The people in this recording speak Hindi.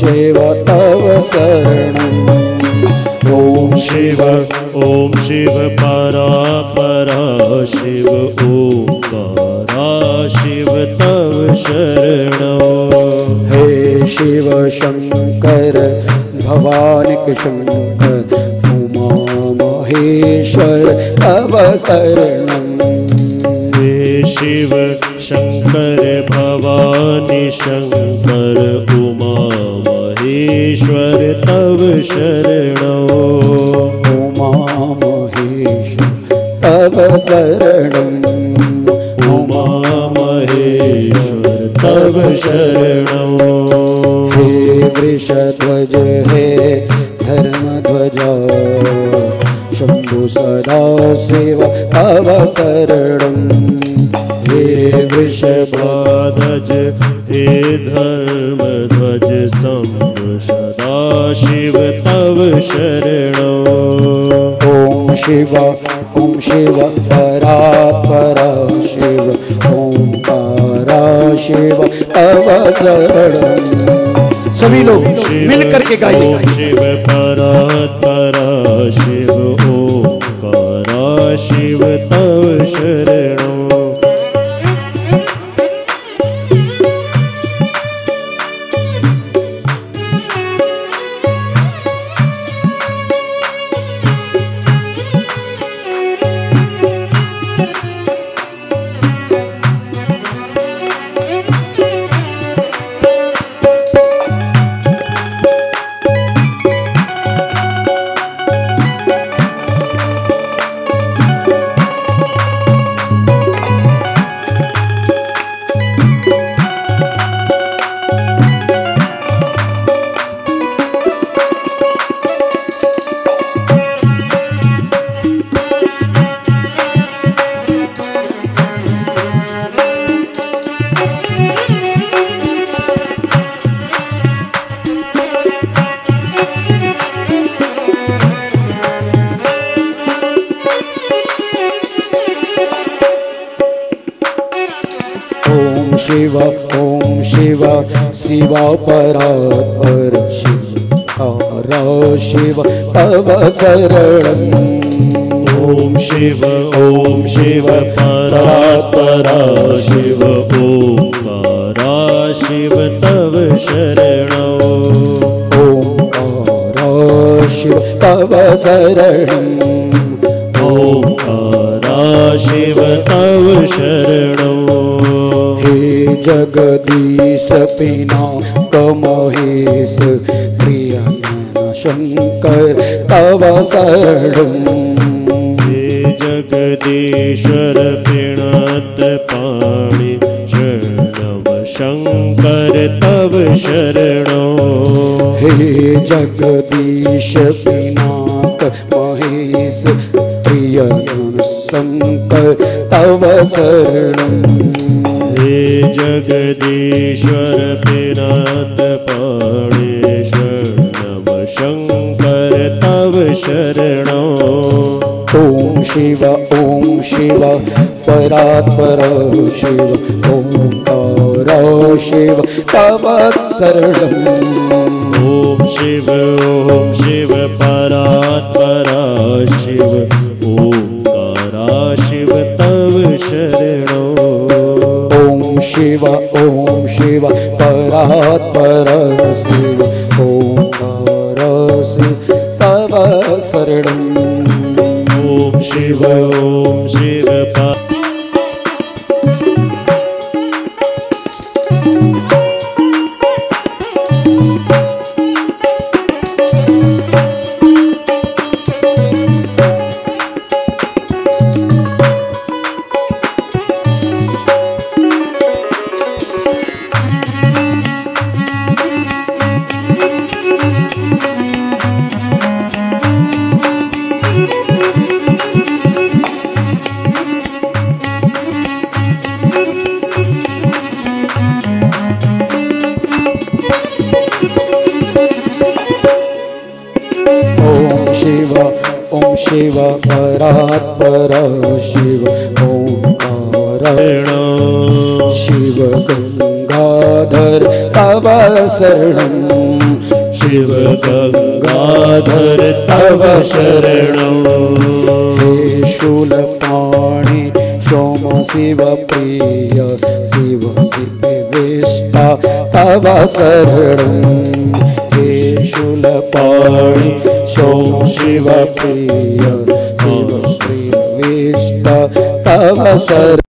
शिव तव शरणम्। ओम शिव परा परा शिव ओंकारा शिव तव शरणम्। हे शिव शंकर भवानिक शंकर उमा महेश्वर तव शरणम्। हे शिव शंकर भवानी शंकर उमा महेश्वर तव शरणम्। उमा महेश्वर तव शरणम्। उमा महेश्वर तव शरणम्। हे वृषध्वज हे धर्मध्वजा शंभु सदा शिव तव शरणम्। हे वृषभाध्वज हे धर्मध्वज शंभु सदा शिव तव शरणम्। ओम शिव परात्परा शिव ओंकारा शिव तव शरणम्। सभी लोग मिल करके गाइए। शिव परात्परा शिव ओंकारा शिव तव शरणम्। ओम शिव शिवा परात्पर शिव हरा शिव तव शरणम्। ओम शिव परात्परा शिव ओंकारा शिव तव शरणम्। ओंकारा शिव तव शरणम्। ओंकारा शिव तव शरणम्। हे जगदीश पिनाक महेश प्रिय शंकर तव शरणम्। हे जगदीश्वर पिणत पाणि शरणव शंकर तव शरणम्। हे जगदीश पिनाक महेश प्रिय शंकर तव शरणम्। हे जगदीश्वर पिनाथ पाणि शरणव शंकर तव शरणम्। ओम शिव परात्पर शिव ओंकारा शिव तव शरणम्। ओम शिव परात्परा शिव ओंकारा शिव तव शरणम्। ओम शिव परात्पर शिव ओंकारा शिव तव शरणम्। ओम शिव शिव परात्पर शिव ओंकारा शिव गंगाधर तव शरणं शिव गंगाधर तव शरणं हे शूलपाणि सोम शिव प्रिय शिव शिवेष्टा तव शरणं हे शूलपाणि सोम शिव प्रिय शिव शिवेष्टा तव शरणं